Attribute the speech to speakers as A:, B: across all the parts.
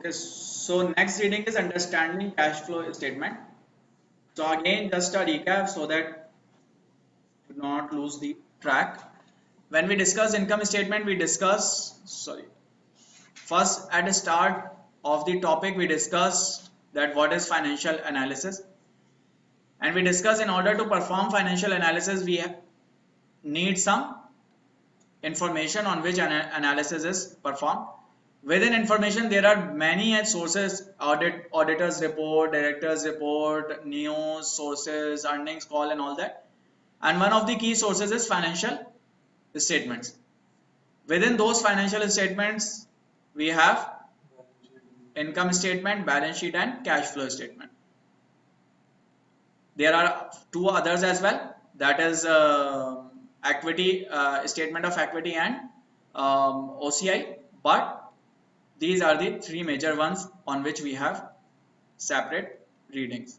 A: Okay, so next reading is understanding cash flow statement. So again, just a recap so that do not lose the track. When we discuss income statement, we discuss, sorry, first at the start of the topic, we discuss that what is financial analysis. And we discuss in order to perform financial analysis, we need some information on which analysis is performed. Within information, there are many sources: auditors report, directors report, news sources, earnings call, and all that. And one of the key sources is financial statements. Within those financial statements, we have income statement, balance sheet, and cash flow statement. There are two others as well. That is equity statement of equity and OCI. But these are the three major ones on which we have separate readings.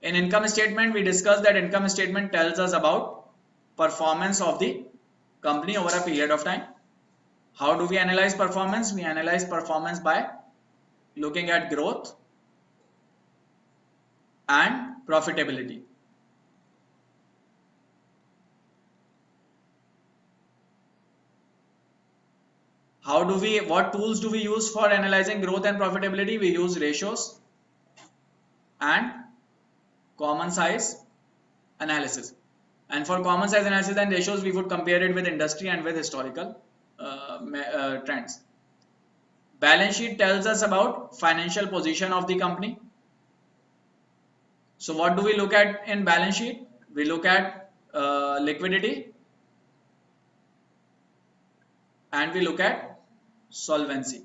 A: In income statement, we discussed that income statement tells us about performance of the company over a period of time. How do we analyze performance? We analyze performance by looking at growth and profitability. What tools do we use for analyzing growth and profitability? We use ratios and common size analysis. And for common size analysis and ratios, we would compare it with industry and with historical trends. Balance sheet tells us about financial position of the company. So what do we look at in balance sheet? We look at liquidity and we look at solvency.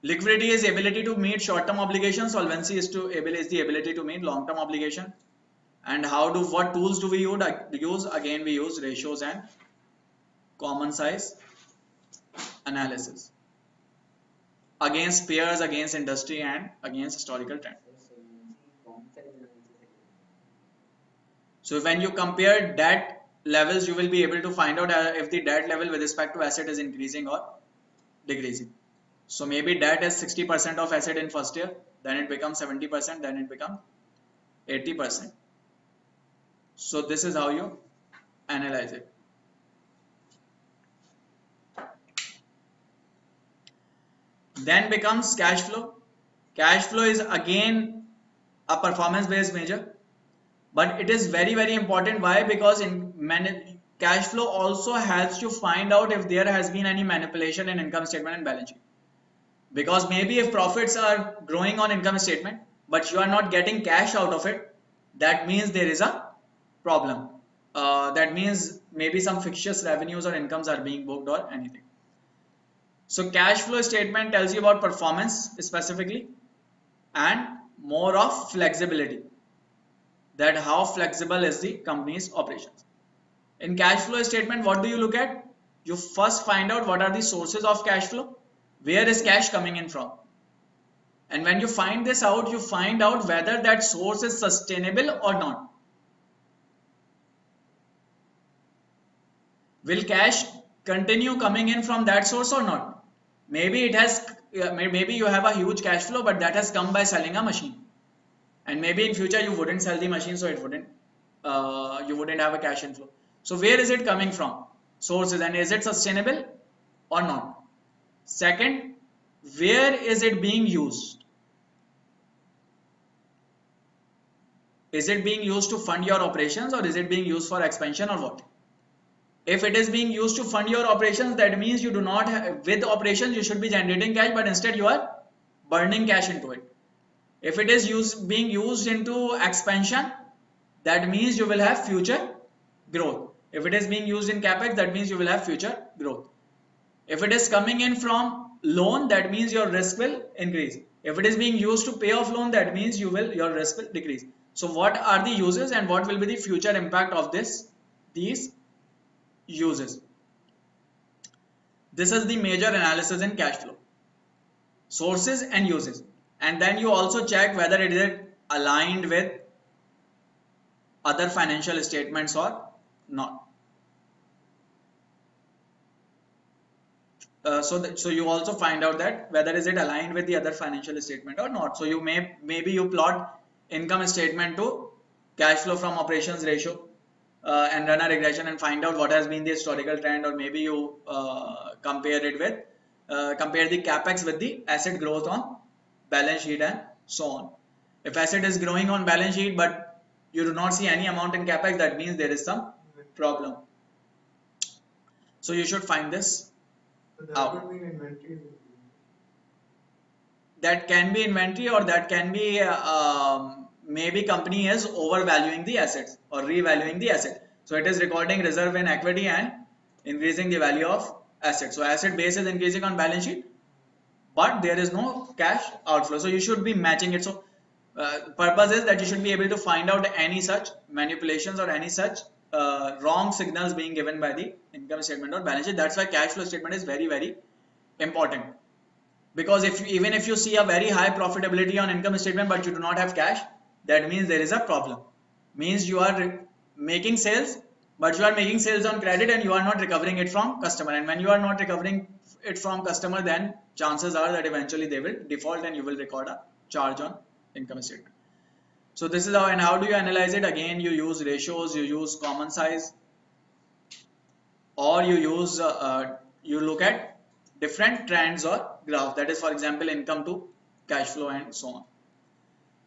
A: Liquidity is ability to meet short-term obligations. Solvency is the ability to meet long-term obligation. And what tools do we use? Again, we use ratios and common size analysis against peers, against industry, and against historical trend. So when you compare debt levels, you will be able to find out if the debt level with respect to asset is increasing or decreasing. So maybe debt is 60% of asset in first year, then it becomes 70%, then it becomes 80%. So this is how you analyze it. Then becomes cash flow. Cash flow is again a performance based measure, but it is very important. Why? Because cash flow also helps you find out if there has been any manipulation in income statement and balance sheet. Because maybe if profits are growing on income statement but you are not getting cash out of it, that means there is a problem. That means maybe some fictitious revenues or incomes are being booked or anything. So cash flow statement tells you about performance specifically and more of flexibility, that how flexible is the company's operations. In cash flow statement, what do you look at? You first find out what are the sources of cash flow, where is cash coming in from, and when you find this out, you find out whether that source is sustainable or not. Will cash continue coming in from that source or not? Maybe maybe you have a huge cash flow, but that has come by selling a machine, and maybe in future you wouldn't sell the machine, so you wouldn't have a cash inflow. So where is it coming from? Sources, and is it sustainable or not? Second, where is it being used? Is it being used to fund your operations, or is it being used for expansion, or what? If it is being used to fund your operations, that means you do not have, with operations you should be generating cash, but instead you are burning cash into it. If it is being used into expansion, that means you will have future growth. If it is being used in capex, that means you will have future growth. If it is coming in from loan, that means your risk will increase. If it is being used to pay off loan, that means your risk will decrease. So what are the uses and what will be the future impact of these uses? This is the major analysis in cash flow. Sources and uses. And then you also check whether it is aligned with other financial statements or not. so you also find out that whether is it aligned with the other financial statement or not. So you maybe you plot income statement to cash flow from operations ratio, and run a regression and find out what has been the historical trend, or maybe you compare it with compare the capex with the asset growth on balance sheet and so on. If asset is growing on balance sheet but you do not see any amount in capex, that means there is some problem. So you should find this out. That can be inventory, or that can be maybe company is overvaluing the assets or revaluing the asset. So it is recording reserve in equity and increasing the value of assets. So asset base is increasing on balance sheet, but there is no cash outflow. So you should be matching it. So purpose is that you should be able to find out any such manipulations or any such wrong signals being given by the income statement or balance sheet. That's why cash flow statement is very, very important. Because even if you see a very high profitability on income statement but you do not have cash, that means there is a problem. Means you are making sales, but you are making sales on credit and you are not recovering it from customer. And when you are not recovering it from customer, then chances are that eventually they will default and you will record a charge on income statement. So this is how. And how do you analyze it? Again, you use ratios, you use common size, or you look at different trends or graph. That is, for example, income to cash flow and so on.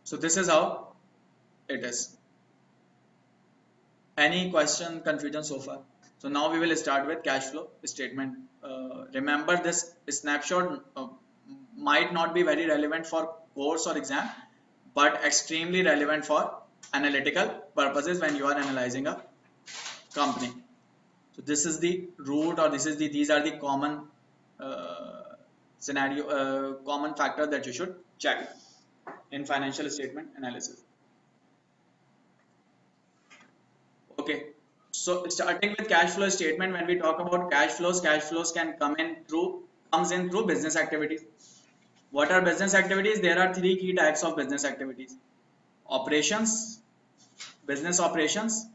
A: So this is how it is. Any question, confusion so far? So now we will start with cash flow statement. Remember, this snapshot might not be very relevant for course or exam, but extremely relevant for analytical purposes when you are analyzing a company. So this is the root, or these are the common common factor that you should check in financial statement analysis. Okay, so starting with cash flow statement, when we talk about cash flows comes in through business activities. What are business activities? There are three key types of business activities: operations, business operations,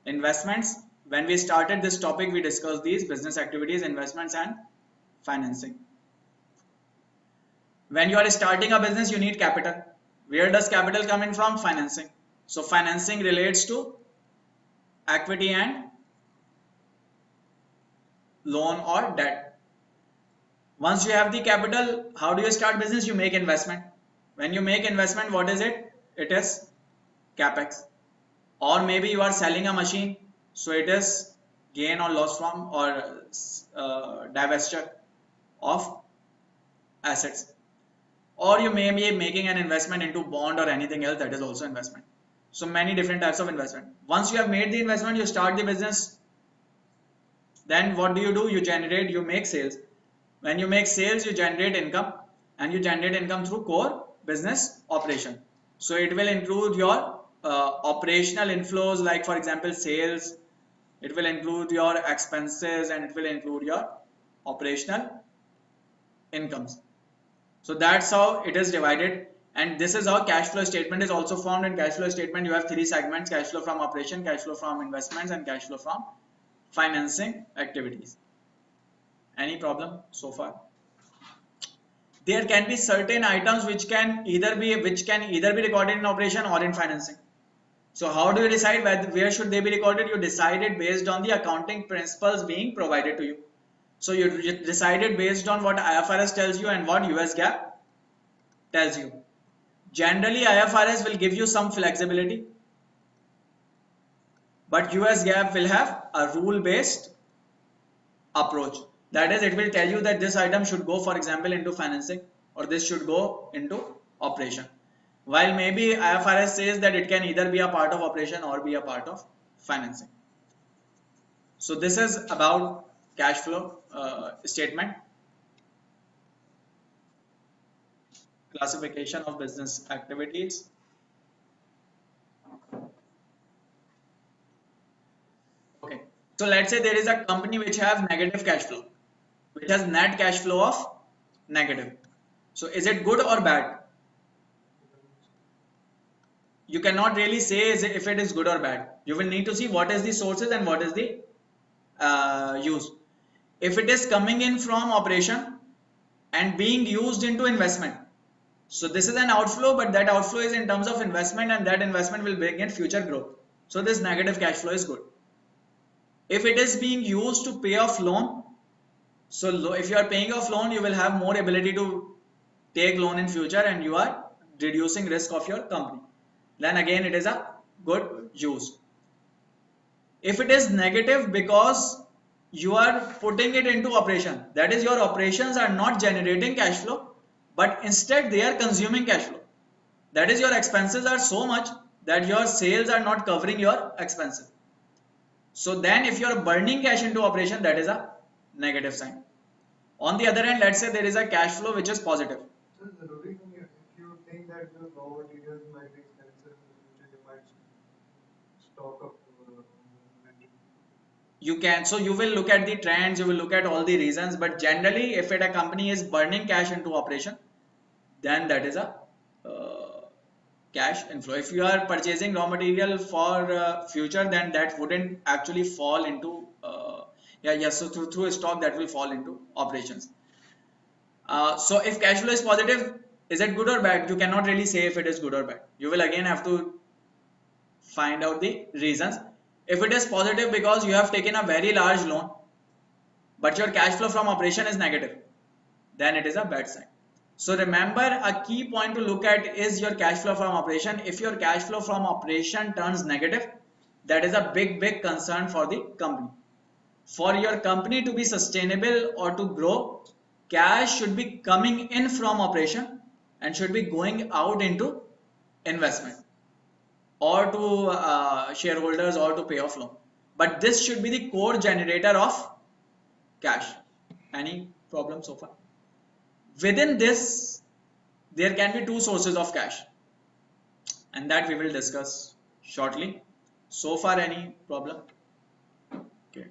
A: investments. When we started this topic, we discussed these business activities, investments, and financing. When you are starting a business, you need capital. Where does capital come in from? Financing. So financing relates to equity and loan or debt. Once you have the capital, how do you start business? You make investment. When you make investment, what is it? It is capex. Or maybe you are selling a machine, so it is gain or loss from, or divestiture of assets. Or you may be making an investment into bond or anything else, that is also investment. So many different types of investment. Once you have made the investment, you start the business. Then what do? You make sales. When you make sales, you generate income, and you generate income through core business operation. So it will include your operational inflows, like for example sales. It will include your expenses, and it will include your operational incomes. So that's how it is divided, and this is how cash flow statement is also formed. In cash flow statement, you have three segments: cash flow from operation, cash flow from investments, and cash flow from financing activities. Any problem so far? There can be certain items which can either be recorded in operation or in financing. So how do you decide where should they be recorded? You decide it based on the accounting principles being provided to you. So you decide it based on what IFRS tells you and what US GAAP tells you. Generally, IFRS will give you some flexibility, but US GAAP will have a rule-based approach. That is, it will tell you that this item should go, for example, into financing, or this should go into operation. While maybe IFRS says that it can either be a part of operation or be a part of financing. So this is about cash flow statement. Classification of business activities. Okay, so let's say there is a company which has negative cash flow, which has net cash flow of negative. So is it good or bad? You cannot really say if it is good or bad. You will need to see what is the sources and what is the use. if it is coming in from operation and being used into investment. So this is an outflow, but that outflow is in terms of investment, and that investment will bring in future growth. So this negative cash flow is good. If it is being used to pay off loan, so if you are paying off loan, you will have more ability to take loan in future, and you are reducing risk of your company. Then again, it is a good use. If it is negative because you are putting it into operation, that is, your operations are not generating cash flow, but instead they are consuming cash flow. That is, your expenses are so much that your sales are not covering your expenses. So then if you are burning cash into operation, that is a negative sign. On the other hand, let's say there is a cash flow which is positive.
B: So, Rudy, if you think that the raw materials might be expensive in the future, you might stock up inventory.
A: You can, so you will look at the trends, you will look at all the reasons, but generally if a company is burning cash into operation, then that is a cash inflow. If you are purchasing raw material for future, then that wouldn't actually fall into so through a stock, that will fall into operations. So if cash flow is positive, is it good or bad? You cannot really say if it is good or bad. You will again have to find out the reasons. If it is positive because you have taken a very large loan, but your cash flow from operation is negative, then it is a bad sign. So remember, a key point to look at is your cash flow from operation. If your cash flow from operation turns negative, that is a big concern for the company. For your company to be sustainable or to grow, cash should be coming in from operation and should be going out into investment or to shareholders or to pay off loan. But this should be the core generator of cash. Any problem so far? Within this, there can be two sources of cash, and that we will discuss shortly. So far, any problem? Okay.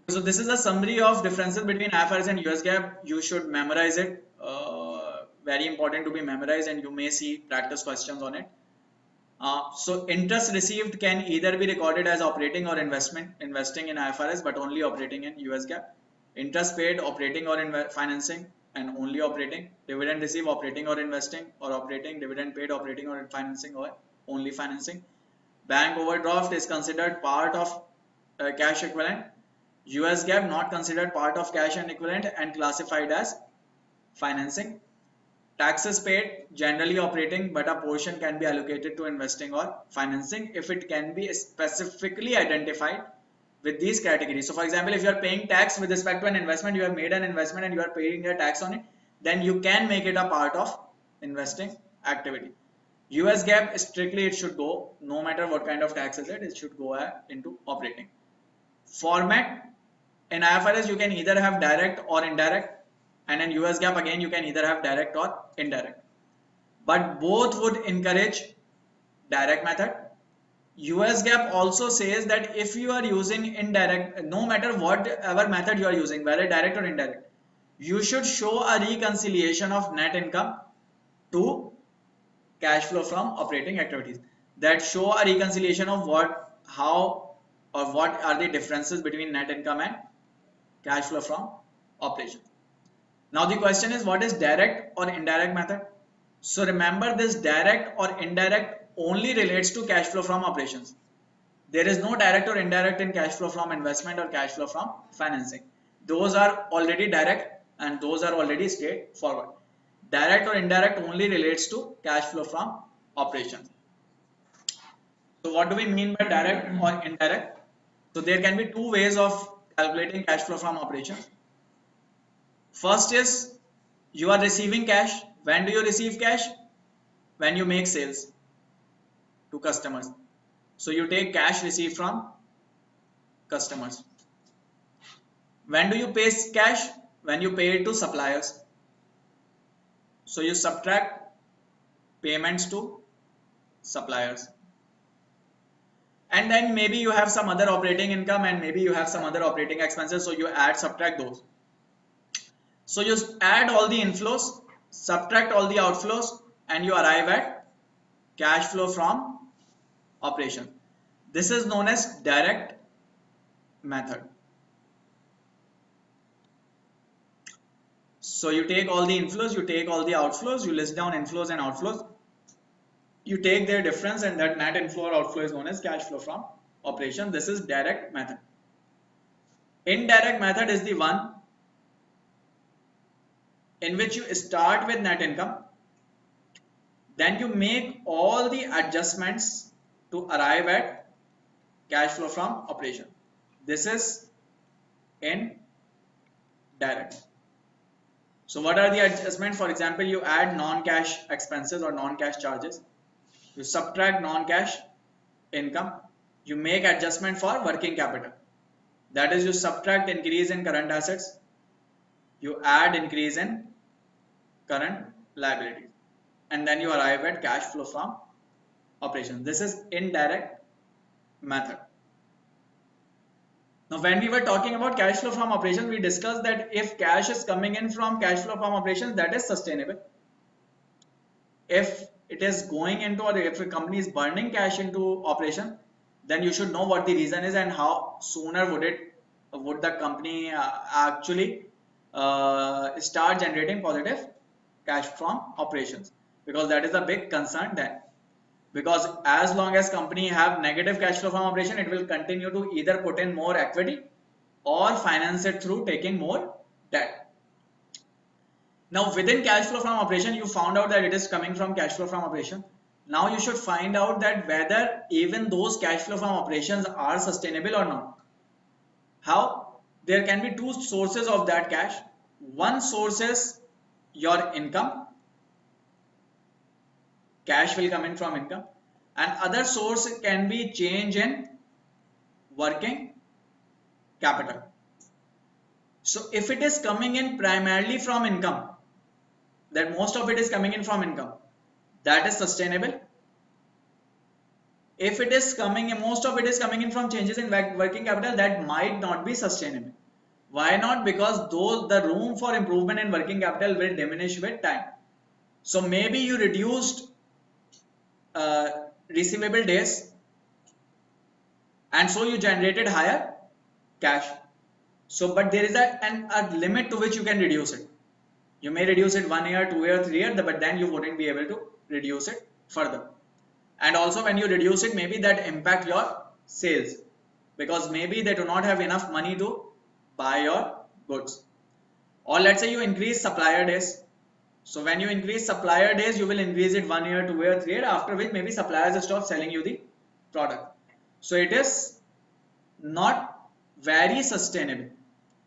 A: So this is a summary of differences between IFRS and US GAAP. You should memorize it. Very important to be memorized, and you may see practice questions on it. So interest received can either be recorded as operating or investing in IFRS, but only operating in US GAAP. Interest paid, operating or financing, and only operating. Dividend received, operating or investing, or operating. Dividend paid, operating or financing, or only financing. Bank overdraft is considered part of cash equivalent. US GAAP not considered part of cash and equivalent and classified as financing. Taxes paid, generally operating, but a portion can be allocated to investing or financing if it can be specifically identified with these categories. So for example, if you are paying tax with respect to an investment, you have made an investment and you are paying a tax on it, then you can make it a part of investing activity. US GAAP, strictly it should go, no matter what kind of tax is it should go into operating. Format, in IFRS you can either have direct or indirect, and in US GAAP again you can either have direct or indirect, but both would encourage direct method. US GAAP also says that if you are using indirect, no matter whatever method you are using, whether direct or indirect, you should show a reconciliation of net income to cash flow from operating activities, that show a reconciliation of how or what are the differences between net income and cash flow from operations. Now the question is, what is direct or indirect method? So remember, this direct or indirect only relates to cash flow from operations. There is no direct or indirect in cash flow from investment or cash flow from financing. Those are already direct and those are already straightforward. Direct or indirect only relates to cash flow from operations. So what do we mean by direct or indirect? So there can be two ways of calculating cash flow from operations. First is, you are receiving cash. When do you receive cash? When you make sales to customers. So you take cash received from customers. When do you pay cash? When you pay it to suppliers. So you subtract payments to suppliers. And then maybe you have some other operating income and maybe you have some other operating expenses. So you subtract those. So you add all the inflows, subtract all the outflows, and you arrive at cash flow from operation. This is known as direct method. So you take all the inflows, you take all the outflows, you list down inflows and outflows, you take their difference, and that net inflow or outflow is known as cash flow from operation. This is direct method. Indirect method is the one in which you start with net income, then you make all the adjustments to arrive at cash flow from operation. This is indirect. So what are the adjustments? For example, you add non-cash expenses or non-cash charges, you subtract non-cash income, you make adjustment for working capital, that is you subtract increase in current assets, you add increase in current liabilities, and then you arrive at cash flow from operations. This is indirect method. Now when we were talking about cash flow from operations, we discussed that if cash is coming in from cash flow from operations, that is sustainable. If it is going into, or if a company is burning cash into operation, then you should know what the reason is and how sooner would the company actually start generating positive cash from operations, because that is a big concern then. Because as long as company have negative cash flow from operation, it will continue to either put in more equity or finance it through taking more debt. Now within cash flow from operation, you found out that it is coming from cash flow from operation. Now you should find out that whether even those cash flow from operations are sustainable or not. How? There can be two sources of that cash. One source is your income. Cash will come in from income. And other source can be change in working capital. So if it is coming in primarily from income, that most of it is coming in from income, that is sustainable. If it is coming in, most of it is coming in from changes in working capital, that might not be sustainable. Why not? Because the room for improvement in working capital will diminish with time. So maybe you reduced receivable days, and so you generated higher cash. So but there is a limit to which you can reduce it. You may reduce it 1 year, 2 year, 3 year, but then you wouldn't be able to reduce it further. And also when you reduce it, maybe that impact your sales, because maybe they do not have enough money to buy your goods. Or let's say you increase supplier days. So when you increase supplier days, you will increase it 1 year, 2 year, 3 year, after which maybe suppliers stop selling you the product. So it is not very sustainable.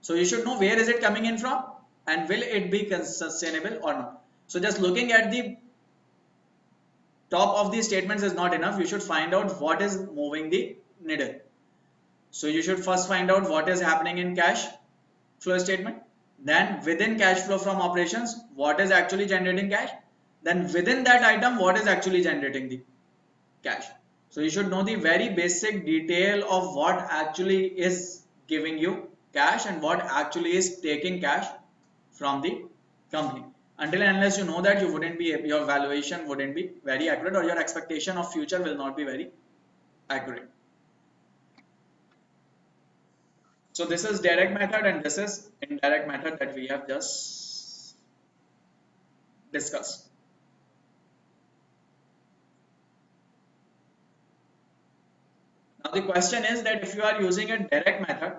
A: So you should know where is it coming in from and will it be sustainable or not. So just looking at the top of these statements is not enough. You should find out what is moving the needle. So you should first find out what is happening in cash flow statement. Then within cash flow from operations, what is actually generating cash. Then within that item, what is actually generating the cash. So you should know the very basic detail of what actually is giving you cash and what actually is taking cash from the company. Until and unless you know that, you wouldn't be, your valuation wouldn't be very accurate, or your expectation of future will not be very accurate. So this is direct method and this is indirect method that we have just discussed. Now the question is that if you are using a direct method,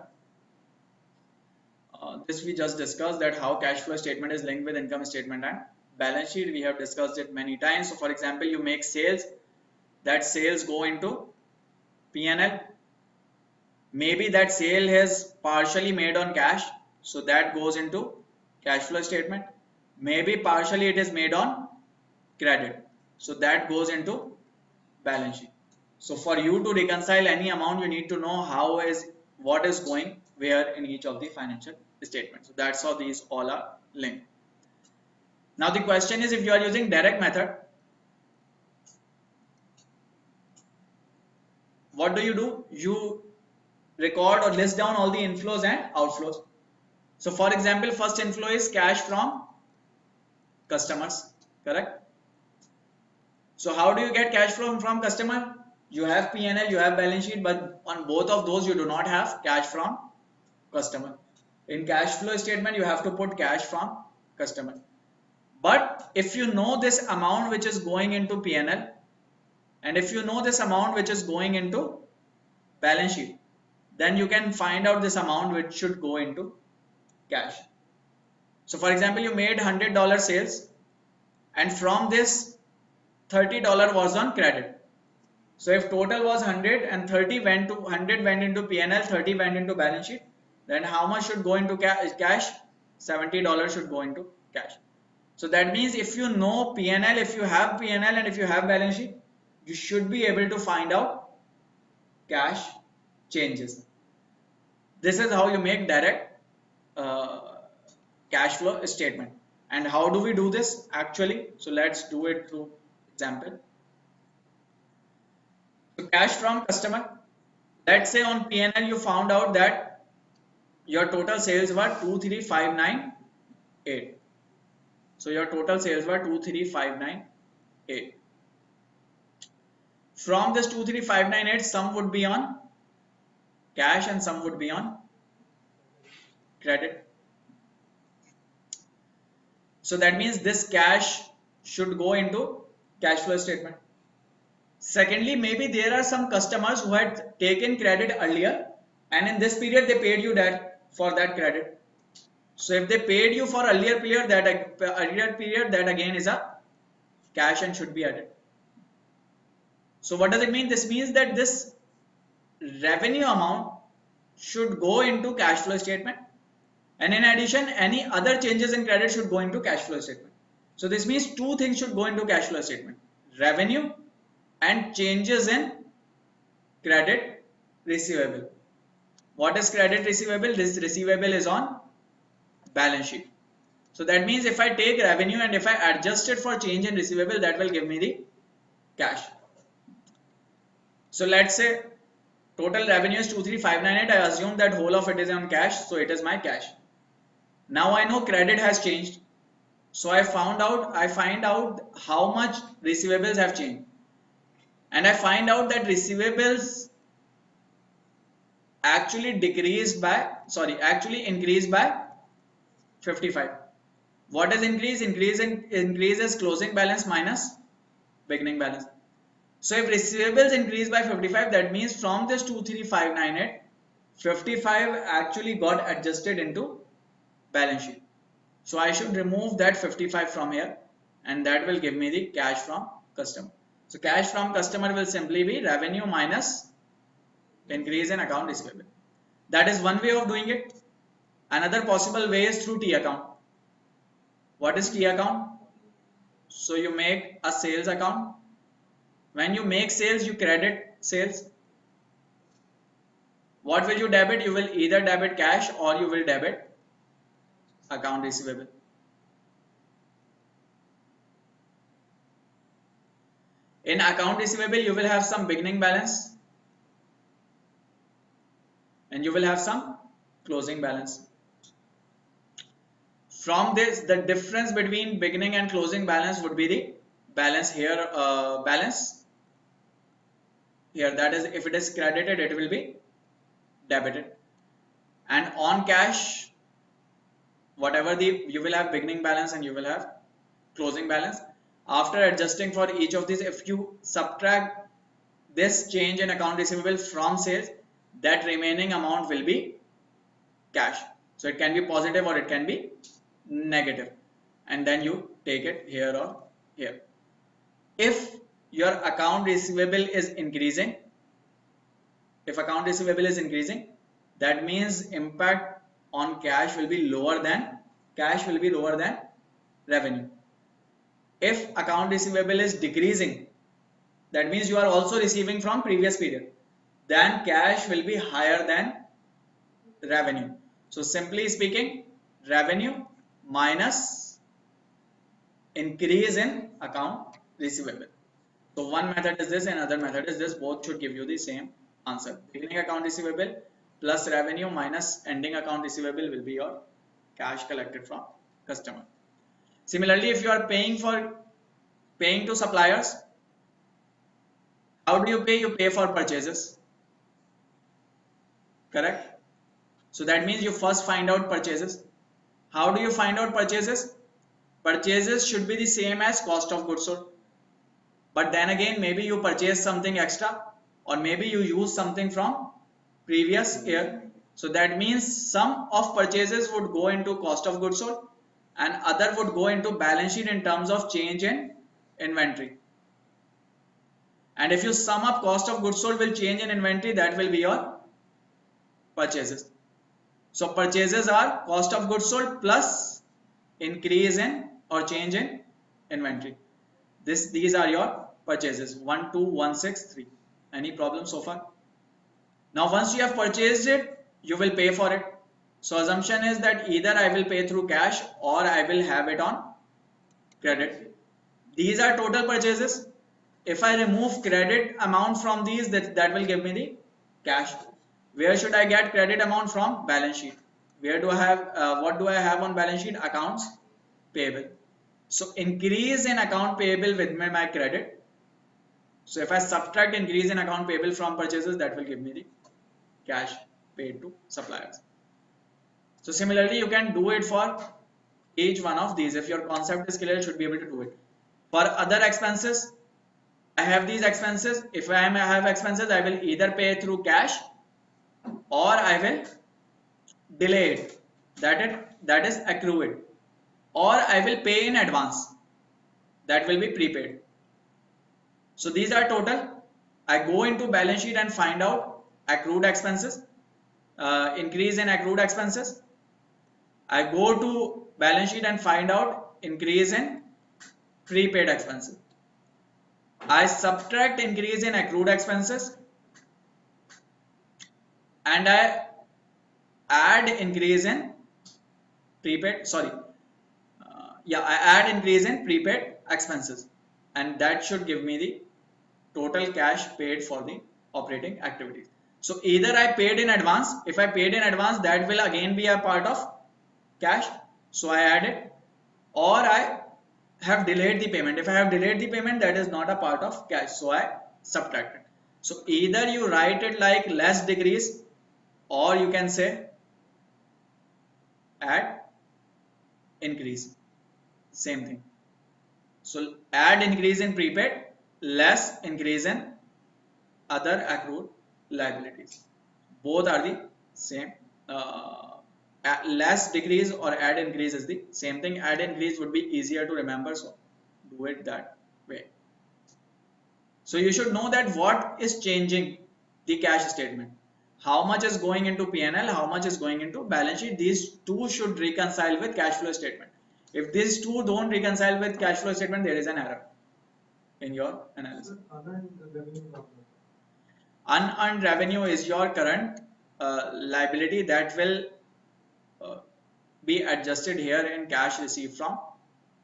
A: this we just discussed, that how cash flow statement is linked with income statement and balance sheet. We have discussed it many times. So for example, you make sales, that sales go into P&L. Maybe that sale is partially made on cash, so that goes into cash flow statement. Maybe partially it is made on credit, so that goes into balance sheet. So for you to reconcile any amount, you need to know what is going where in each of the financial statements. So that's how these all are linked. Now the question is, if you are using direct method, what do? You record or list down all the inflows and outflows. So for example, first inflow is cash from customers, correct? So how do you get cash flow from customer? You have P&L, you have balance sheet, but on both of those you do not have cash from customer. In cash flow statement, you have to put cash from customer. But if you know this amount which is going into P&L, and if you know this amount which is going into balance sheet, then you can find out this amount which should go into cash. So for example, you made $100 sales, and from this $30 was on credit. So if total was 100 and 30 went to 100 went into P&L, 30 went into balance sheet, then how much should go into cash? $70 should go into cash. So that means if you know P&L, if you have P&L and if you have balance sheet, you should be able to find out cash changes. This is how you make direct cash flow statement. And how do we do this actually? So let's do it through example. So cash from customer. Let's say on P&L you found out that your total sales were 23598. So your total sales were 23598. From this 23598, some would be on cash and some would be on credit. So that means this cash should go into cash flow statement. Secondly, maybe there are some customers who had taken credit earlier and in this period they paid you that for that credit. So if they paid you for earlier period, that again is a cash and should be added. So what does it mean? This means that this revenue amount should go into cash flow statement, and in addition any other changes in credit should go into cash flow statement. So this means two things should go into cash flow statement: revenue and changes in credit receivable. What is credit receivable? This receivable is on balance sheet. So that means if I take revenue and if I adjust it for change in receivable, that will give me the cash. So let's say total revenue is 23598. I assume that whole of it is on cash, so it is my cash. Now I know credit has changed, so I find out how much receivables have changed, and I find out that receivables actually increased by 55. What is increase? Increase is closing balance minus beginning balance. So if receivables increase by 55, that means from this 23598, 55 actually got adjusted into balance sheet. So I should remove that 55 from here, and that will give me the cash from customer. So cash from customer will simply be revenue minus increase in account receivable. That is one way of doing it. Another possible way is through T account. What is T account? So you make a sales account. When you make sales, you credit sales. What will you debit? You will either debit cash or you will debit account receivable. In account receivable, you will have some beginning balance and you will have some closing balance. From this, the difference between beginning and closing balance would be the balance here, balance here. That is, if it is credited, it will be debited. And on cash, whatever you will have beginning balance and you will have closing balance. After adjusting for each of these, if you subtract this change in account receivable from sales, that remaining amount will be cash. So it can be positive or it can be negative, and then you take it here or here. If your account receivable is increasing, that means impact on cash will be lower than revenue. If account receivable is decreasing, that means you are also receiving from previous period, then cash will be higher than revenue. So simply speaking, revenue minus increase in account receivable. So one method is this and other method is this. Both should give you the same answer. Beginning account receivable plus revenue minus ending account receivable will be your cash collected from customer. Similarly, if you are paying to suppliers, How do you pay? You pay for purchases, correct? So that means you first find out purchases. How do you find out purchases? Purchases should be the same as cost of goods sold. But then again, maybe you purchase something extra, or maybe you use something from previous year. So that means some of purchases would go into cost of goods sold and other would go into balance sheet in terms of change in inventory. And if you sum up cost of goods sold will change in inventory, that will be your purchases. So purchases are cost of goods sold plus increase in or change in inventory. These are your purchases 1, 2, 1, 6, 3. Any problem so far? Now once you have purchased it, you will pay for it. So assumption is that either I will pay through cash or I will have it on credit. These are total purchases. If I remove credit amount from these, that will give me the cash. Where should I get credit amount from? Balance sheet. Where do I have, what do I have on balance sheet? Accounts payable. So increase in account payable with my credit. So if I subtract increase in account payable from purchases, that will give me the cash paid to suppliers. So similarly, you can do it for each one of these. If your concept is clear, you should be able to do it. For other expenses, I have these expenses. If I have expenses, I will either pay through cash or I will delay it. That is accrue it. Or I will pay in advance. That will be prepaid. So these are total. I go into balance sheet and find out accrued expenses, increase in accrued expenses. I go to balance sheet and find out increase in prepaid expenses. I subtract increase in accrued expenses and I add increase in prepaid, I add increase in prepaid expenses, and that should give me the total cash paid for the operating activities. So either I paid in advance. If I paid in advance, that will again be a part of cash, so I add it, or I have delayed the payment. If I have delayed the payment, that is not a part of cash, so I subtract it. So either you write it like less decrease, or you can say add increase, same thing. So add increase in prepaid, less increase in other accrued liabilities. Both are the same. Less decrease or add increase is the same thing. Add increase would be easier to remember, so do it that way. So you should know that what is changing the cash statement. How much is going into P&L, how much is going into balance sheet. These two should reconcile with cash flow statement. If these two don't reconcile with cash flow statement, there is an error in your analysis. Unearned revenue is your current liability that will be adjusted here in cash received from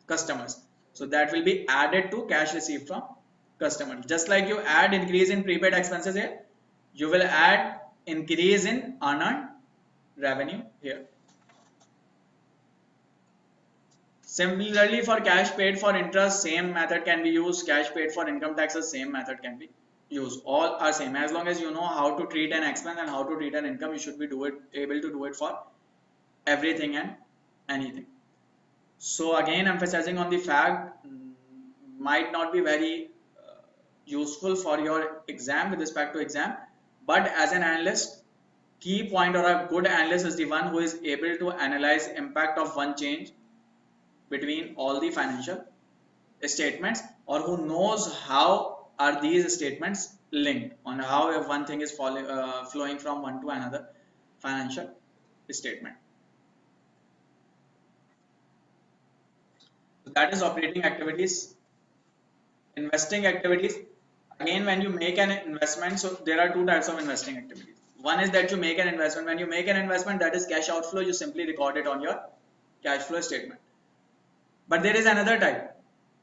A: customers. So that will be added to cash received from customers. Just like you add increase in prepaid expenses here, you will add increase in unearned revenue here. Similarly, for cash paid for interest, same method can be used. Cash paid for income taxes, same method can be used. All are same. As long as you know how to treat an expense and how to treat an income, you should be able to do it for everything and anything. So again, emphasizing on the fact, might not be very useful for your exam with respect to exam, but as an analyst, key point or a good analyst is the one who is able to analyze impact of one change between all the financial statements, or who knows how are these statements linked, on how if one thing is flowing from one to another financial statement. So that is operating activities. Investing activities, again, when you make an investment, so there are two types of investing activities. One is that you make an investment. When you make an investment, that is cash outflow, you simply record it on your cash flow statement. But there is another type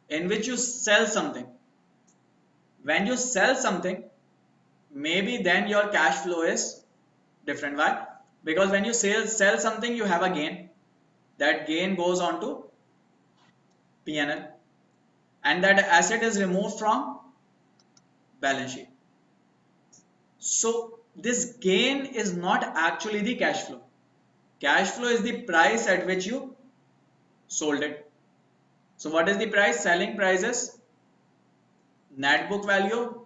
A: in which you sell something. When you sell something, maybe then your cash flow is different. Why? Because when you sell something, you have a gain. That gain goes on to P&L, and that asset is removed from balance sheet. So this gain is not actually the cash flow. Cash flow is the price at which you sold it. So what is the price? Selling price is net book value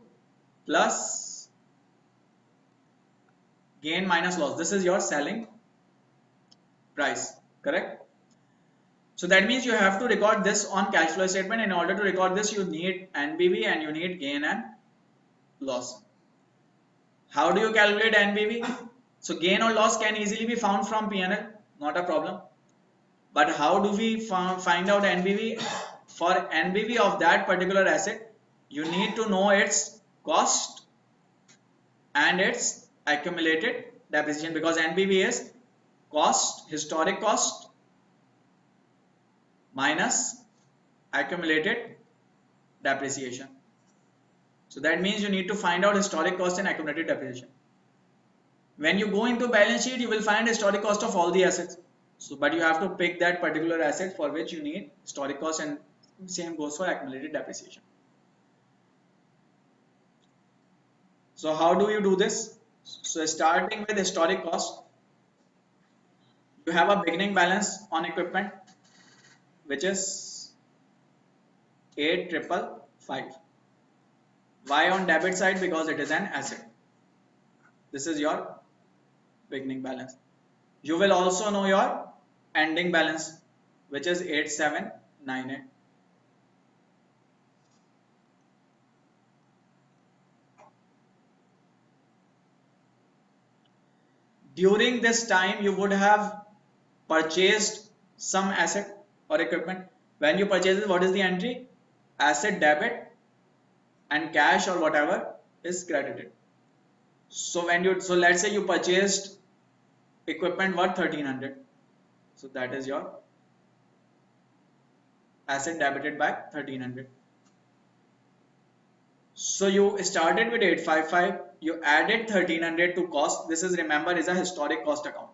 A: plus gain minus loss. This is your selling price, correct? So that means you have to record this on cash flow statement. In order to record this, you need NBV and you need gain and loss. How do you calculate NBV? So gain or loss can easily be found from P&L, not a problem. But how do we find out NBV? For NBV of that particular asset, you need to know its cost and its accumulated depreciation, because NBV is cost, historic cost minus accumulated depreciation. So that means you need to find out historic cost and accumulated depreciation. When you go into balance sheet, you will find historic cost of all the assets. So, but you have to pick that particular asset for which you need historic cost, and same goes for accumulated depreciation. So how do you do this? So starting with historic cost, you have a beginning balance on equipment, which is 8,555. Why on debit side? Because it is an asset. This is your beginning balance. You will also know your ending balance, which is 8,798. During this time, you would have purchased some asset or equipment. When you purchase it, what is the entry? Asset debit and cash or whatever is credited. So let's say you purchased equipment worth 1,300. So that is your asset debited by 1,300. So you started with 855, you added 1,300 to cost. This is, remember, is a historic cost account.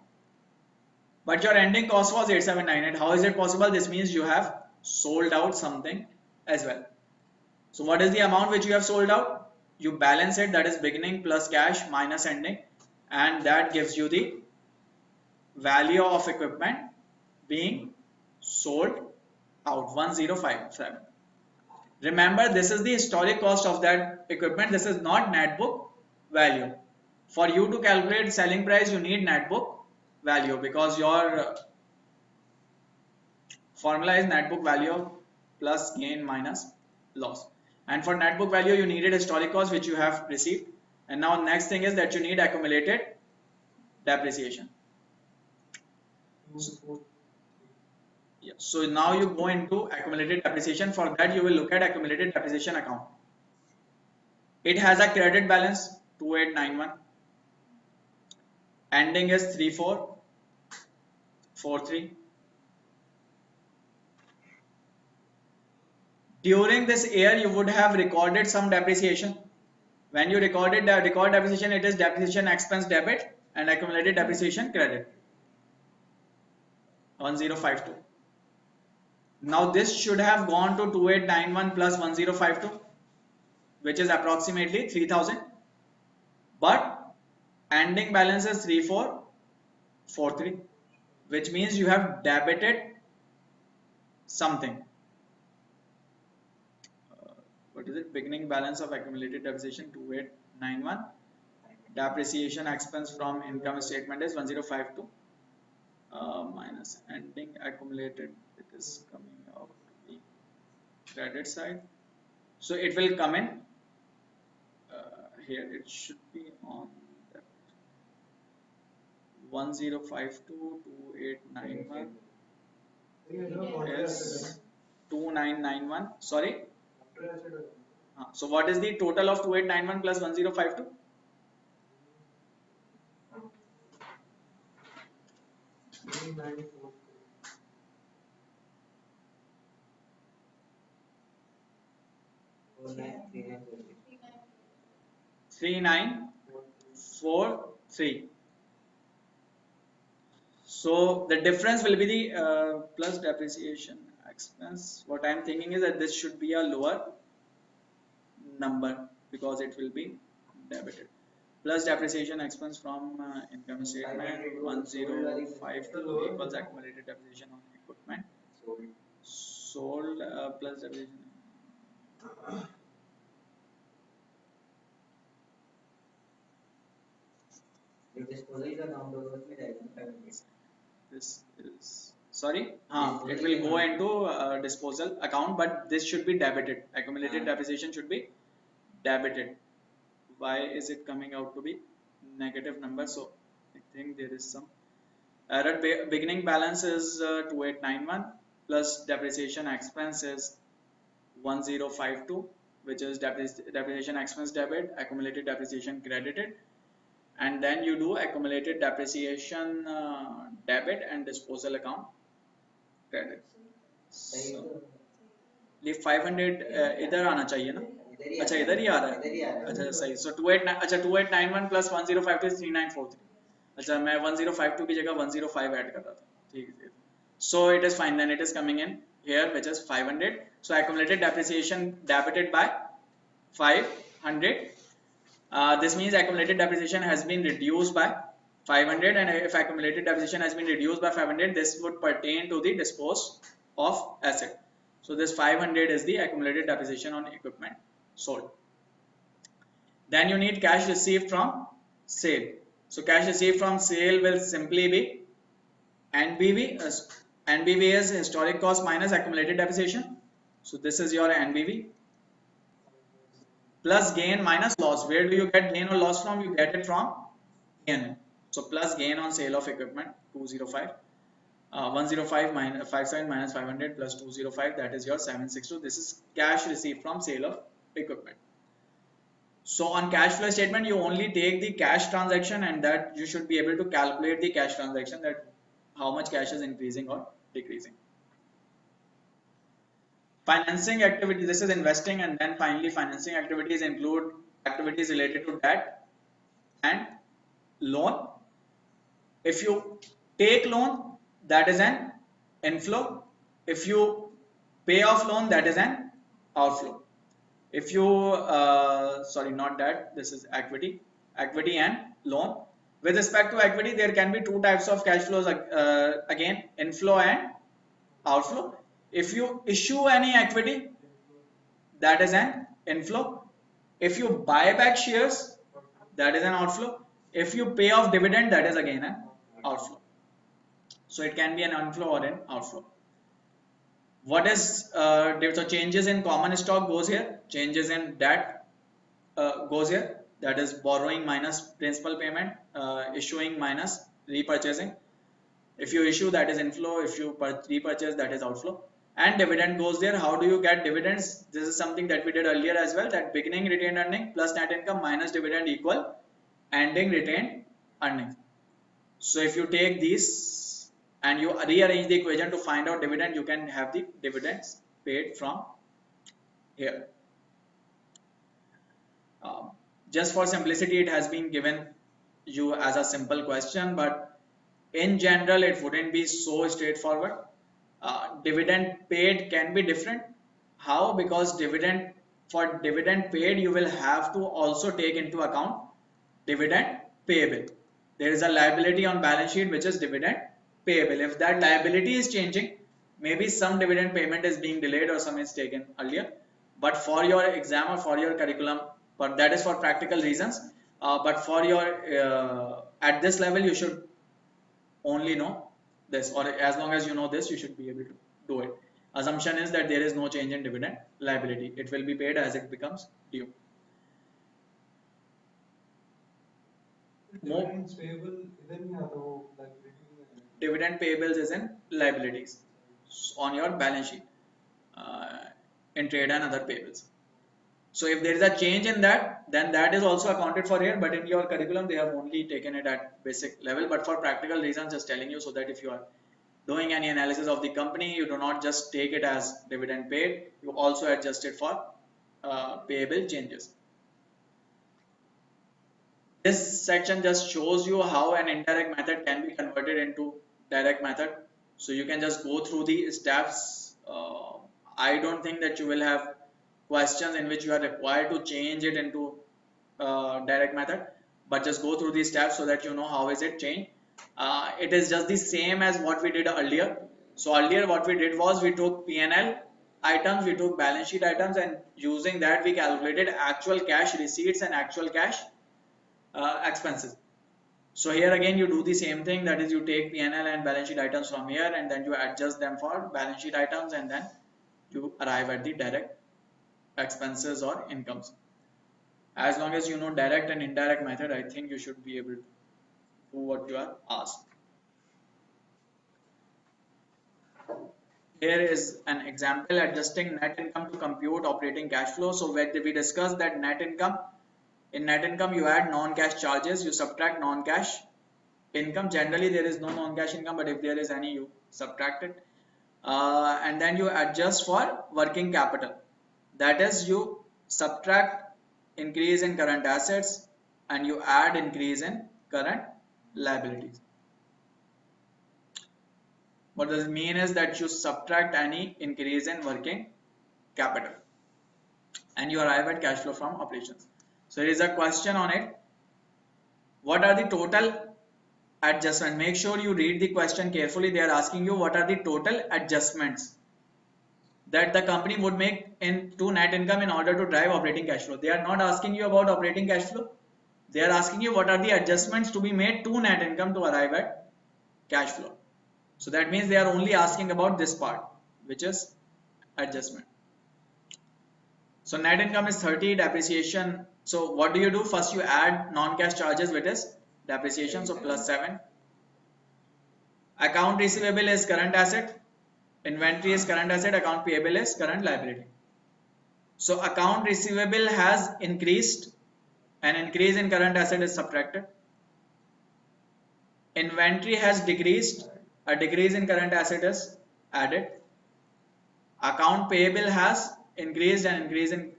A: But your ending cost was 8,798. How is it possible? This means you have sold out something as well. So what is the amount which you have sold out? You balance it, that is beginning plus cash minus ending, and that gives you the value of equipment being sold out, 1057. Remember, this is the historic cost of that equipment. This is not net book value. For you to calculate selling price, you need net book value, because your formula is net book value plus gain minus loss. And for net book value, you needed historic cost, which you have received. And now next thing is that you need accumulated depreciation. Yeah. So now you go into accumulated depreciation. For that, you will look at accumulated depreciation account. It has a credit balance 2891. Ending is 3443. During this year, you would have recorded some depreciation. When you record depreciation, it is depreciation expense debit and accumulated depreciation credit, 1052. Now this should have gone to 2891 plus 1052, which is approximately 3000. But ending balance is 3443, which means you have debited something. What is it? Beginning balance of accumulated depreciation 2891. Depreciation expense from income statement is 1052. Minus ending accumulated, it is coming out to the credit side. So it will come in here. It should be on that 1052 2891 is 2991. Sorry. So what is the total of 2891 plus 1052? 3943. So the difference will be the plus depreciation expense. What I am thinking is that this should be a lower number, because it will be debited. Plus depreciation expense from income statement 1052 equals accumulated depreciation on equipment sold plus depreciation. This is sorry, it will go into disposal account, but this should be debited. Accumulated depreciation should be debited. Why is it coming out to be negative number? So I think there is some error. Beginning balance is 2891 plus depreciation expense is 1052, which is depreciation expense debit, accumulated depreciation credited, and then you do accumulated depreciation debit and disposal account credit. So ये 500 इधर आना चाहिए ना, अच्छा इधर ही आ रहा है, अच्छा सही. So 28 अच्छा 2891 plus 1052 is 3943. अच्छा मैं 1052 की जगह 105 ऐड कर रहा था, ठीक है. So it is fine, then it is coming in here, which is 500. So accumulated depreciation debited by 500. This means accumulated depreciation has been reduced by 500, and if accumulated depreciation has been reduced by 500, this would pertain to the dispose of asset. So this 500 is the accumulated depreciation on equipment sold. Then you need cash received from sale. So cash received from sale will simply be NBV. NBV is historic cost minus accumulated depreciation. So this is your NBV plus gain minus loss. Where do you get gain or loss from? You get it from P&L. So plus gain on sale of equipment 205. 105 minus 57 minus 500 plus 205, that is your 762. This is cash received from sale of equipment. So on cash flow statement, you only take the cash transaction, and that you should be able to calculate the cash transaction, that how much cash is increasing or decreasing. Financing activity, this is investing, and then finally financing activities include activities related to debt and loan. If you take loan, that is an inflow. If you pay off loan, that is an outflow. If you sorry, not that, this is equity and loan. With respect to equity, there can be two types of cash flows, again inflow and outflow. If you issue any equity, that is an inflow. If you buy back shares, that is an outflow. If you pay off dividend, that is again an outflow. So it can be an inflow or an outflow. What is so changes in common stock goes here, changes in debt goes here, that is borrowing minus principal payment, issuing minus repurchasing. If you issue, that is inflow. If you repurchase, that is outflow. And dividend goes there. How do you get dividends? This is something that we did earlier as well, that beginning retained earning plus net income minus dividend equal ending retained earnings. So if you take these and you rearrange the equation to find out dividend, you can have the dividends paid from here. Just for simplicity, it has been given you as a simple question, but in general it wouldn't be so straightforward. Dividend paid can be different. How? Because for dividend paid, you will have to also take into account dividend payable. There is a liability on balance sheet which is dividend payable. If that liability is changing, maybe some dividend payment is being delayed or some is taken earlier. But for your exam or for your curriculum, but that is for practical reasons. But for your at this level, you should only know this, or as long as you know this, you should be able to do it. Assumption is that there is no change in dividend liability. It will be paid as it becomes due.
B: Dividends payable इधर नहीं आता वो liability में.
A: Dividend payables is in liabilities on your balance sheet, in trade and other payables. So if there is a change in that, then that is also accounted for here, but in your curriculum they have only taken it at basic level. But for practical reasons, just telling you, so that if you are doing any analysis of the company, you do not just take it as dividend paid, you also adjust it for payable changes. This section just shows you how an indirect method can be converted into direct method. So you can just go through the steps. I don't think that you will have questions in which you are required to change it into direct method, but just go through these steps so that you know how is it changed. It is just the same as what we did earlier. So earlier what we did was we took P&L items, we took balance sheet items, and using that we calculated actual cash receipts and actual cash expenses. So here again you do the same thing, that is you take P&L and balance sheet items from here and then you adjust them for balance sheet items and then you arrive at the direct expenses or incomes. As long as you know direct and indirect method, I think you should be able to do what you are asked. Here is an example, adjusting net income to compute operating cash flow. So where we discussed that net income, in net income you add non-cash charges, you subtract non-cash income. Generally there is no non-cash income, but if there is any you subtract it, and then you adjust for working capital. That is, you subtract increase in current assets and you add increase in current liabilities. What does it mean is that you subtract any increase in working capital and you arrive at cash flow from operations. So there is a question on it. What are the total adjustment? Make sure you read the question carefully. They are asking you what are the total adjustments that the company would make into net income in order to drive operating cash flow. They are not asking you about operating cash flow. They are asking you what are the adjustments to be made to net income to arrive at cash flow. So that means they are only asking about this part, which is adjustment. So net income is 30, depreciation. So what do you do? First you add non-cash charges, which is depreciation, so plus 7. Account receivable is current asset, inventory is current asset, account payable is current liability. So account receivable has increased, an increase in current asset is subtracted. Inventory has decreased, a decrease in current asset is added. Account payable has increased, and increase in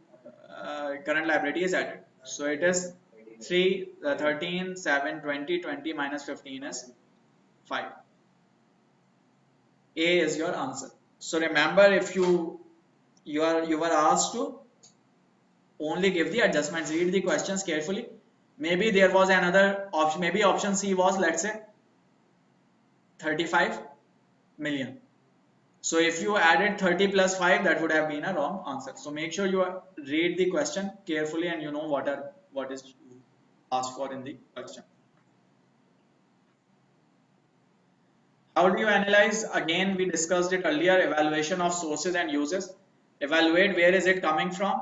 A: current liability is added. So it is 3, 13, 7, 20, 20 minus 15 is 5. A is your answer. So remember, if you were asked to only give the adjustments, read the questions carefully. Maybe there was another option, maybe option C was, let's say, 35 million. So if you added 30 plus 5, that would have been a wrong answer. So make sure you read the question carefully and you know what is asked for in the question. How do you analyze? Again, we discussed it earlier, evaluation of sources and uses. Evaluate where is it coming from.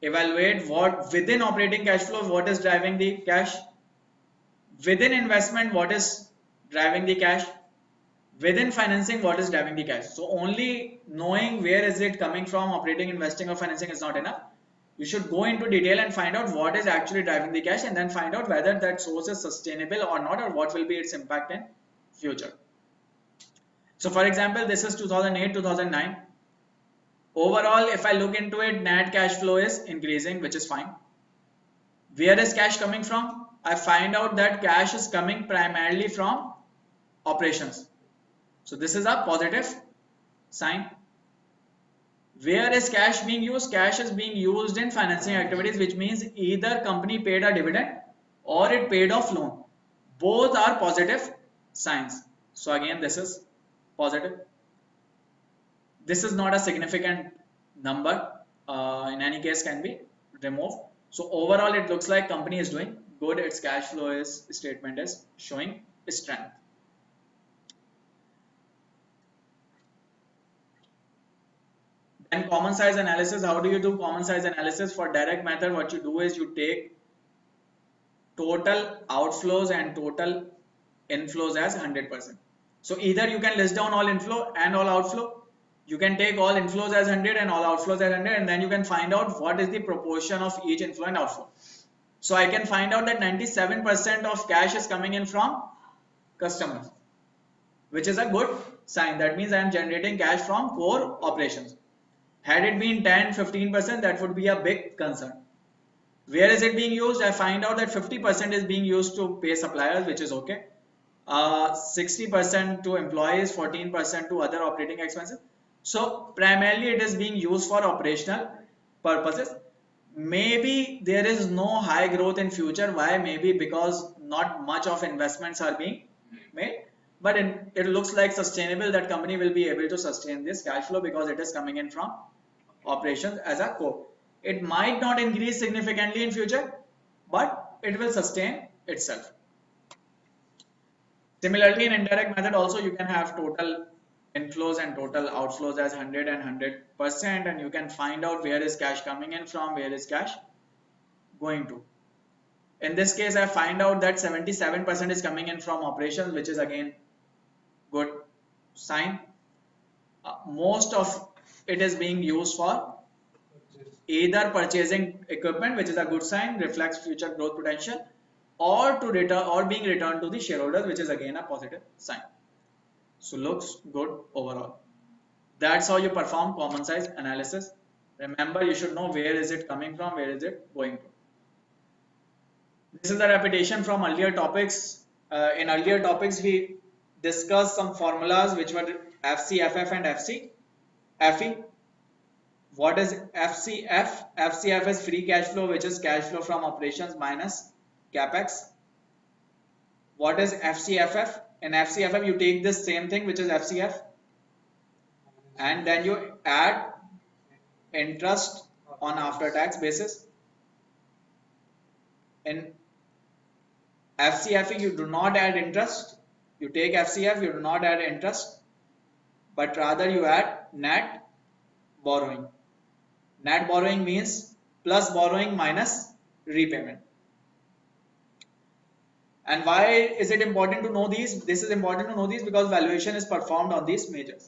A: Evaluate what within operating cash flow, what is driving the cash. Within investment, what is driving the cash. Within financing, what is driving the cash. So only knowing where is it coming from, operating, investing or financing is not enough. You should go into detail and find out what is actually driving the cash and then find out whether that source is sustainable or not, or what will be its impact in future. So for example, this is 2008-2009. Overall, if I look into it, net cash flow is increasing, which is fine. Where is cash coming from? I find out that cash is coming primarily from operations. So this is a positive sign. Where is cash being used? Cash is being used in financing activities, which means either company paid a dividend or it paid off loan. Both are positive signs. So again, this is positive. This is not a significant number. In any case, can be removed. So overall, it looks like company is doing good. Its cash flow statement is showing strength. Then common size analysis. How do you do common size analysis? For direct method, what you do is you take total outflows and total inflows as 100%. So either you can list down all inflow and all outflow. You can take all inflows as 100 and all outflows as 100, and then you can find out what is the proportion of each inflow and outflow. So I can find out that 97% of cash is coming in from customers, which is a good sign. That means I am generating cash from core operations. Had it been 10-15%, that would be a big concern. Where is it being used? I find out that 50% is being used to pay suppliers, which is okay. 60% to employees, 14% to other operating expenses. So primarily it is being used for operational purposes. Maybe there is no high growth in future. Why? Maybe because not much of investments are being made. But it looks like sustainable that company will be able to sustain this cash flow because it is coming in from operations as a core. It might not increase significantly in future, but it will sustain itself. Similarly, in indirect method also you can have total inflows and total outflows as 100 and 100%, and you can find out where is cash coming in from, where is cash going to. In this case, I find out that 77% is coming in from operations, which is again good sign. Most of it is being used for either purchasing equipment, which is a good sign, reflects future growth potential, or to return or being returned to the shareholders, which is again a positive sign. So looks good overall. That's how you perform common size analysis. Remember, you should know where is it coming from, where is it going to. This is a repetition from earlier topics. In earlier topics, we discussed some formulas which were FCFF and FCFE. What is FCF? FCF is free cash flow, which is cash flow from operations minus capex. What is FCFF? In FCFF, you take this same thing, which is FCF, and then you add interest on after tax basis. In FCFE, you do not add interest. You take FCF, you do not add interest, but rather you add net borrowing. Net borrowing means plus borrowing minus repayment. And why is it important to know these? This is important to know these because valuation is performed on these measures.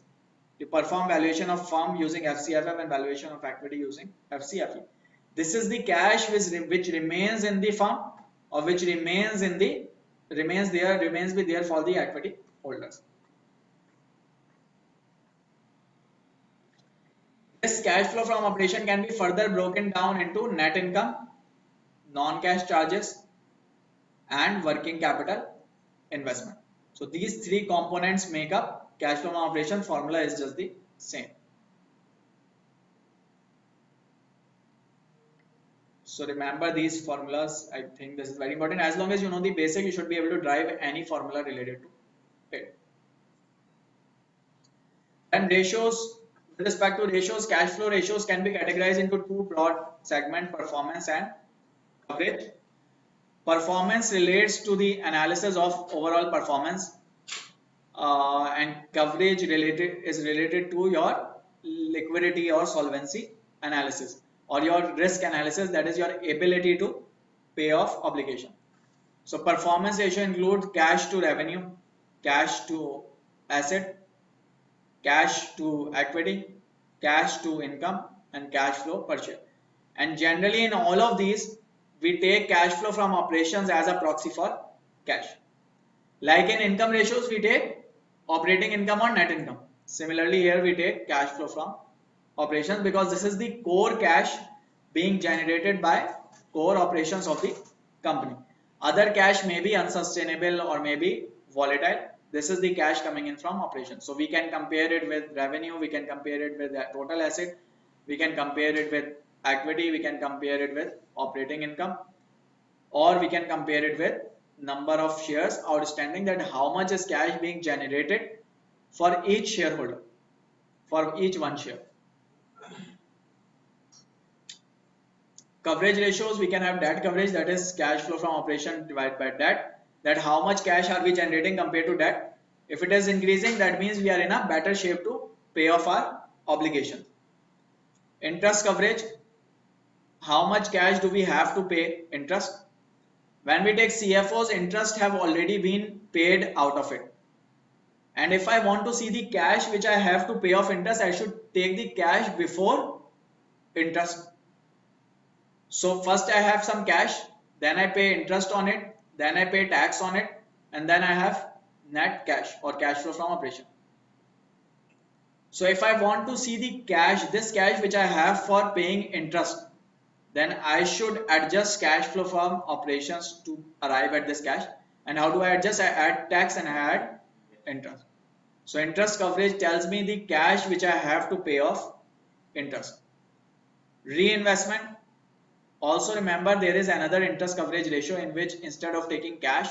A: You perform valuation of firm using FCFF and valuation of equity using FCFE. This is the cash which remains in the firm, or which remains be there for the equity holders. This cash flow from operation can be further broken down into net income, non-cash charges, and working capital investment. So these three components make up cash flow from operation. Formula is just the same. So remember these formulas. I think this is very important. As long as you know the basic, you should be able to drive any formula related to it. And ratios, with respect to ratios, cash flow ratios can be categorized into two broad segments: performance and coverage. Performance relates to the analysis of overall performance, and coverage is related to your liquidity or solvency analysis, or your risk analysis, that is your ability to pay off obligation. So performance ratio includes cash to revenue, cash to asset, cash to equity, cash to income, and cash flow per share. And generally in all of these, we take cash flow from operations as a proxy for cash. Like in income ratios, we take operating income or net income. Similarly, here we take cash flow from operations because this is the core cash being generated by core operations of the company. Other cash may be unsustainable or may be volatile. This is the cash coming in from operations. So we can compare it with revenue, we can compare it with total asset, we can compare it with equity, we can compare it with operating income, or we can compare it with number of shares outstanding, that how much is cash being generated for each shareholder, for each one share. Coverage ratios, we can have debt coverage, that is cash flow from operation divided by debt, that how much cash are we generating compared to debt. If it is increasing, that means we are in a better shape to pay off our obligations. Interest coverage, how much cash do we have to pay interest. When we take CFOs, interest have already been paid out of it. And if I want to see the cash which I have to pay off interest, I should take the cash before interest. So first I have some cash, then I pay interest on it, then I pay tax on it, and then I have net cash or cash flow from operation. So if I want to see the cash, this cash which I have for paying interest, then I should adjust cash flow from operations to arrive at this cash. And how do I adjust? I add tax and I add interest. So interest coverage tells me the cash which I have to pay off interest. Reinvestment. Also remember there is another interest coverage ratio in which instead of taking cash,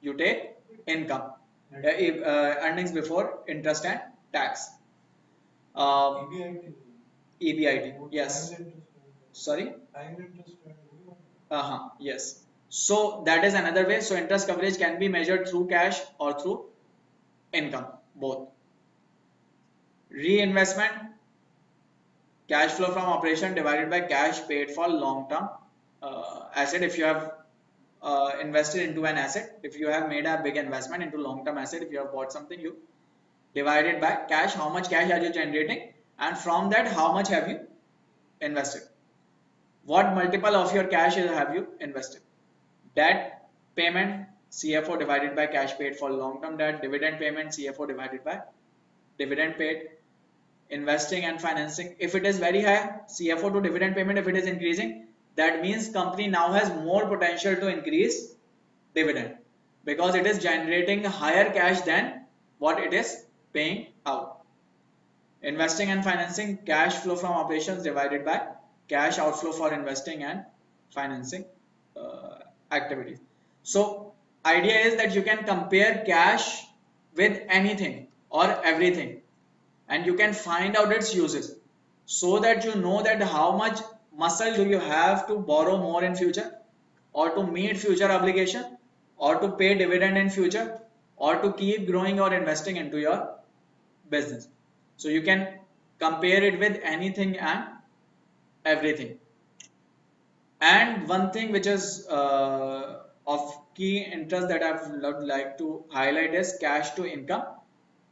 A: you take income, earnings before interest and tax.
B: EBIT.
A: EBIT,
B: Or
A: yes.
B: time interest.
A: Sorry.
B: Time interest.
A: Yes. So that is another way. So interest coverage can be measured through cash or through income, both. Reinvestment, cash flow from operation divided by cash paid for long term asset. If you have invested into an asset, if you have made a big investment into long term asset, if you have bought something, you divide it by cash, how much cash are you generating, and from that how much have you invested, what multiple of your cash have you invested. Debt payment, CFO divided by cash paid for long term debt. Dividend payment, CFO divided by dividend paid. Investing and financing, if it is very high, CFO to dividend payment. If it is increasing, that means company now has more potential to increase dividend because it is generating higher cash than what it is paying out. Investing and financing, cash flow from operations divided by cash outflow for investing and financing uh, activities. So idea is that you can compare cash with anything or everything, and you can find out its uses so that you know that how much muscle do you have to borrow more in future, or to meet future obligation, or to pay dividend in future, or to keep growing or investing into your business. So you can compare it with anything and everything. And one thing which is of key interest that I would like to highlight is cash to income.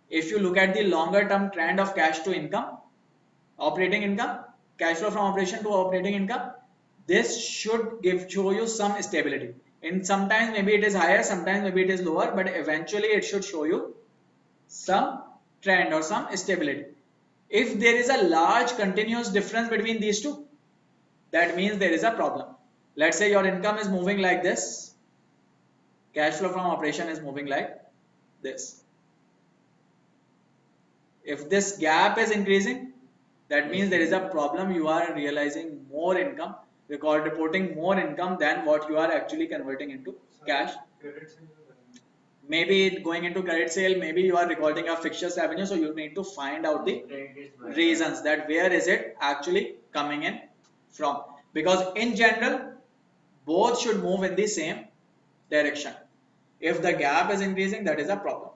A: If you look at the longer term trend of cash to income, operating income, cash flow from operation to operating income, this should show you some stability. In sometimes maybe it is higher, sometimes maybe it is lower, but eventually it should show you some trend or some stability. If there is a large continuous difference between these two, that means there is a problem. Let's say your income is moving like this, cash flow from operation is moving like this. If this gap is increasing, that means there is a problem. You are realizing more income, reporting more income than what you are actually converting into cash. Maybe going into credit sale, maybe you are recording a fixtures revenue, so you need to find out the reasons that where is it actually coming in from, because in general both should move in the same direction. If the gap is increasing, that is a problem.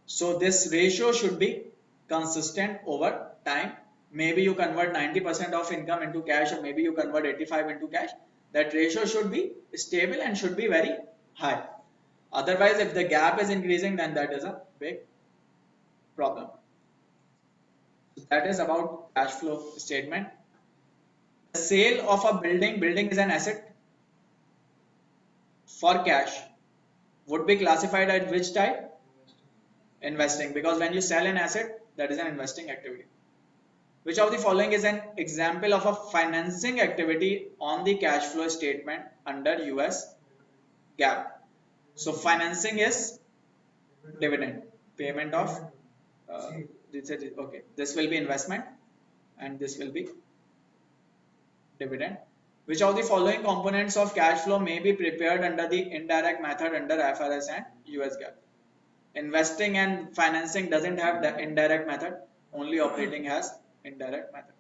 A: So this ratio should be consistent over time. Maybe you convert 90% of income into cash, or maybe you convert 85 into cash. That ratio should be stable and should be very high. Otherwise, if the gap is increasing, then that is a big problem. So that is about cash flow statement. The sale of a building is an asset for cash, would be classified as which type? Investing, because when you sell an asset, that is an investing activity. Which of the following is an example of a financing activity on the cash flow statement under US GAAP? So financing is dividend, payment of okay, this will be investment and this will be dividend. Which of the following components of cash flow may be prepared under the indirect method under IFRS and US GAAP? Investing and financing doesn't have the indirect method, only operating has indirect method.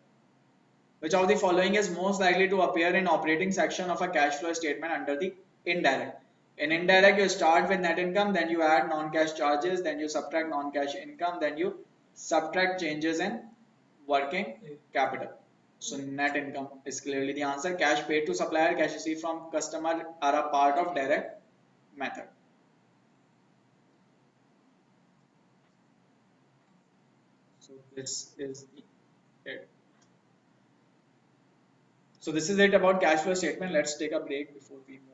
A: Which of the following is most likely to appear in operating section of a cash flow statement under the indirect? In indirect, you start with net income, then you add non-cash charges, then you subtract non-cash income, then you subtract changes in working capital. So net income is clearly the answer. Cash paid to supplier, cash received from customer are a part of direct method. So this is it. So this is it about cash flow statement. Let's take a break before we move.